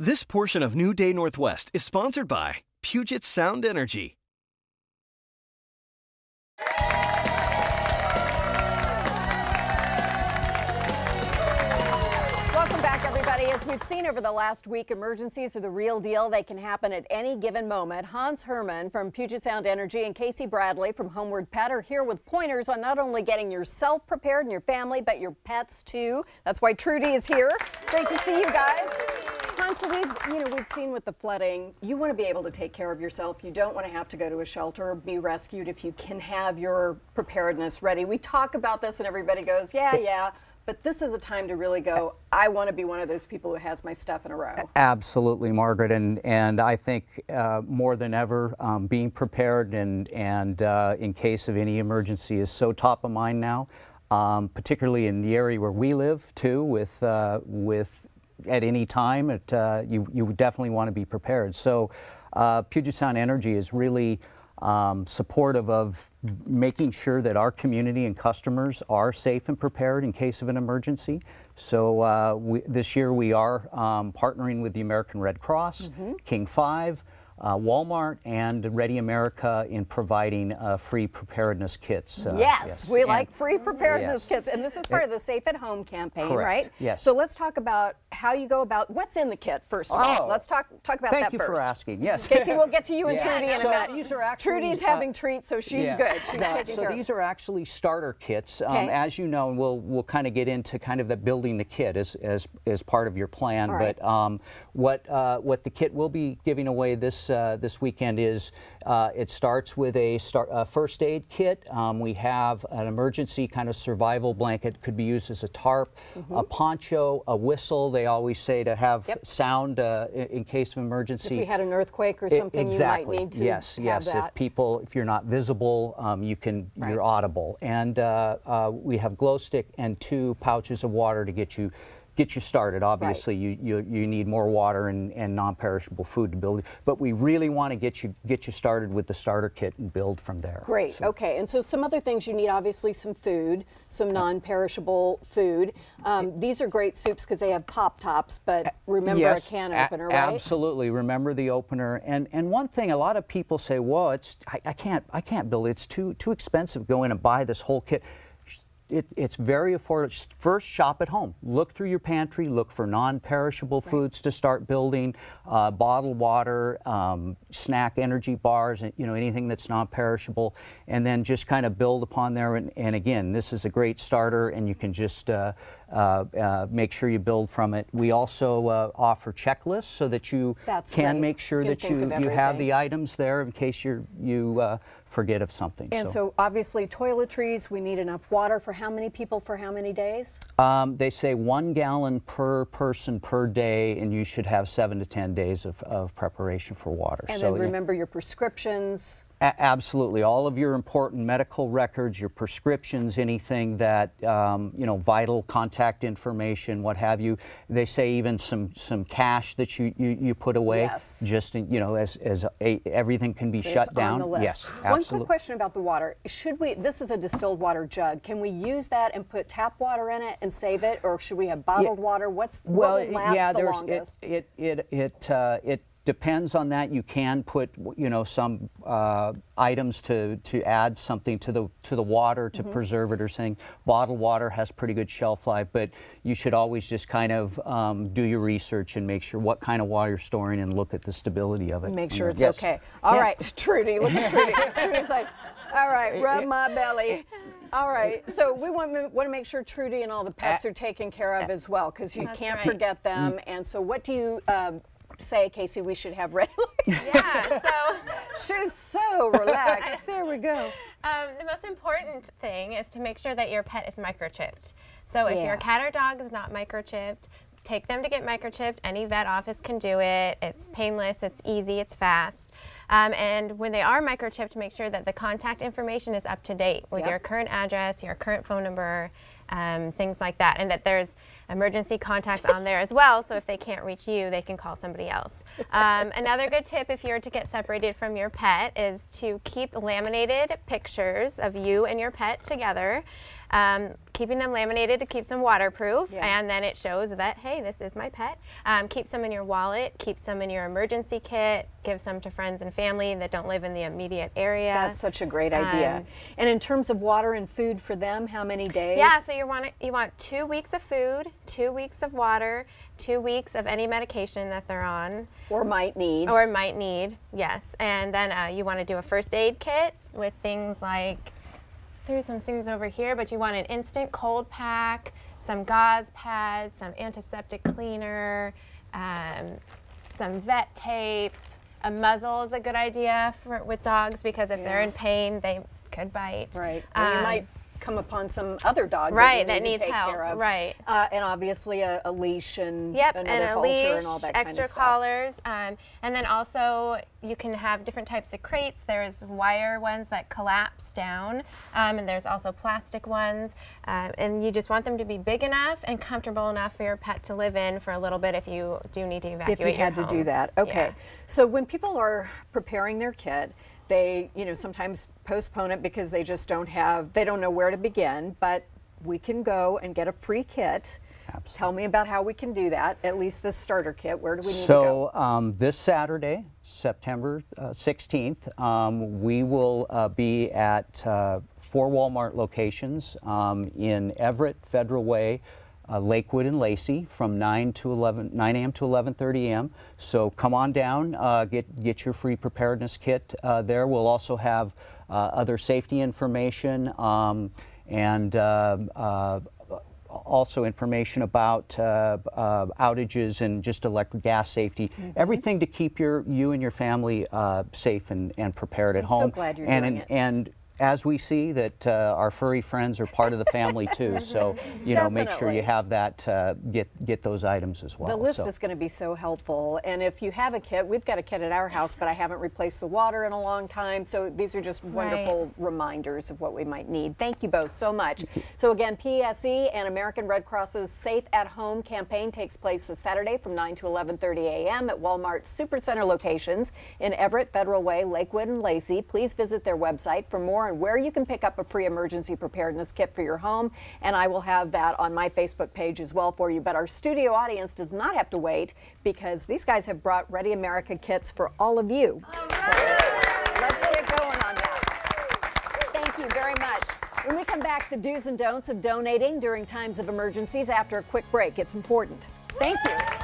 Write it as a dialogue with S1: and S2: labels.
S1: This portion of New Day Northwest is sponsored by Puget Sound Energy.
S2: Welcome back, everybody. As we've seen over the last week, emergencies are the real deal. They can happen at any given moment. Hans Herman from Puget Sound Energy and Casey Bradley from Homeward Pet are here with pointers on not only getting yourself prepared and your family, but your pets too. That's why Trudy is here. Great to see you guys. Hans, so we've seen with the flooding, you want to be able to take care of yourself. You don't want to have to go to a shelter or be rescued if you can have your preparedness ready. We talk about this and everybody goes, yeah. But this is a time to really go, I want to be one of those people who has my stuff in a row. Absolutely, Margaret. And I think more than ever, being prepared and in case of any emergency is so top of mind now, particularly in the area where we live, too, with at any time, you definitely want to be prepared. So Puget Sound Energy is really supportive of making sure that our community and customers are safe and prepared in case of an emergency. So this year we are partnering with the American Red Cross, King 5, Walmart, and Ready America in providing free preparedness kits. Yes, we like free preparedness kits. And this is part of the Safe at Home campaign, right? Yes. So let's talk about how you go about what's in the kit, first of all. Let's talk about that first. Thank you for asking. Yes. Casey, we'll get to you and Trudy in a minute. These are actually, Trudy's having treats, so she's good. She's taking care of it. So these are actually starter kits. As you know, we'll kind of get into kind of the building the kit as part of your plan. But what the kit will be giving away this weekend is it starts with a first aid kit. We have an emergency kind of survival blanket, could be used as a tarp, a poncho, a whistle. They always say to have sound in case of emergency. If we had an earthquake or something, you might need to have that. If you're not visible, you're audible. And we have glow stick and 2 pouches of water to get you started. Obviously, you need more water and non-perishable food to build it, but we really want to get you started with the starter kit and build from there. Great. So. Okay. And so some other things you need, obviously, some food, some non-perishable food. These are great soups because they have pop tops, but remember a can opener, right? Absolutely. Remember the opener. And one thing, a lot of people say, "Well, I can't build it. It's too expensive. Go in and buy this whole kit." It's very affordable. First, shop at home. Look through your pantry. Look for non-perishable foods to start building. Bottled water, snack energy bars, and anything that's non-perishable, and then just kind of build upon there. And again, this is a great starter, and you can just make sure you build from it. We also offer checklists so that you can make sure that you have the items there in case you forget of something. And so obviously toiletries, we need enough water for how many people for how many days? They say 1 gallon per person per day, and you should have 7 to 10 days of preparation for water. And then remember your prescriptions. Absolutely. All of your important medical records, your prescriptions, anything that, vital contact information, what have you. They say even some cash that you put away, just, as everything can be shut down. On the list. Yes, absolutely. One quick question about the water. This is a distilled water jug. Can we use that and put tap water in it and save it, or should we have bottled water? What will last the longest? It depends on that. You can put, some items to add something to the water to preserve it or something. Bottled water has pretty good shelf life, but you should always just kind of do your research and make sure what kind of water you're storing and look at the stability of it. Make sure it's okay. All right, Trudy, look at Trudy. Trudy's like, all right, rub my belly. All right, so we want to make sure Trudy and all the pets are taken care of as well, because you can't forget them. And so what do you say, Casey, we should have ready? So she's so relaxed. There we go.
S3: The most important thing is to make sure that your pet is microchipped. So if your cat or dog is not microchipped, take them to get microchipped. Any vet office can do it. It's painless, it's easy, it's fast. And when they are microchipped, make sure that the contact information is up to date with your current address, your current phone number, things like that, and that there's emergency contacts on there as well, so if they can't reach you, they can call somebody else. Another good tip if you're to get separated from your pet is to keep laminated pictures of you and your pet together. Keeping them laminated to keep them waterproof,
S2: Yeah.
S3: and then it shows that, hey, this is my pet. Keep some in your wallet, keep some in your emergency kit, give some to friends and family that don't live in the immediate area.
S2: That's such a great idea. And in terms of water and food for them, how many days?
S3: Yeah, so you want 2 weeks of food, 2 weeks of water, 2 weeks of any medication that they're on.
S2: Or might need.
S3: Or might need, yes. And then you want to do a first aid kit with things like, threw some things over here, but you want an instant cold pack, some gauze pads, some antiseptic cleaner, some vet tape. A muzzle is a good idea with dogs because if they're in pain, they could bite.
S2: Right. Or you might come upon some other dog
S3: right,
S2: that you need to take
S3: help.
S2: care of.
S3: Right.
S2: And obviously a leash and another
S3: and a
S2: halter
S3: leash,
S2: and all that kind
S3: extra
S2: of stuff.
S3: collars, and then also you can have different types of crates. There's wire ones that collapse down, and there's also plastic ones, and you just want them to be big enough and comfortable enough for your pet to live in for a little bit if you do need to evacuate
S2: If you had
S3: your
S2: to do
S3: home.
S2: that. Okay.
S3: Yeah.
S2: So when people are preparing their kit, they, sometimes postpone it because they just they don't know where to begin, but we can go and get a free kit.
S4: Absolutely.
S2: Tell me about how we can do that, at least this starter kit. Where do we need to go?
S4: So this Saturday, September 16th, we will be at 4 Walmart locations in Everett, Federal Way, Lakewood and Lacey from 9 a.m. to 11:30 a.m. So come on down, get your free preparedness kit there. We'll also have other safety information and also information about outages and just electric gas safety, everything to keep you and your family safe and prepared at home.
S2: I'm so glad you're doing it.
S4: And as we see that our furry friends are part of the family too, so make sure you have that, get those items as well.
S2: The list is going to be so helpful, and if you have a kit, we've got a kit at our house, but I haven't replaced the water in a long time, so these are just wonderful reminders of what we might need. Thank you both so much. So again, PSE and American Red Cross's Safe at Home campaign takes place this Saturday from 9 to 11:30 a.m. at Walmart's Supercenter locations in Everett, Federal Way, Lakewood, and Lacey. Please visit their website for more on where you can pick up a free emergency preparedness kit for your home, and I will have that on my Facebook page as well for you. But our studio audience does not have to wait because these guys have brought Ready America kits for all of you. So let's get going on that. Thank you very much. When we come back, the do's and don'ts of donating during times of emergencies after a quick break. It's important. Thank you.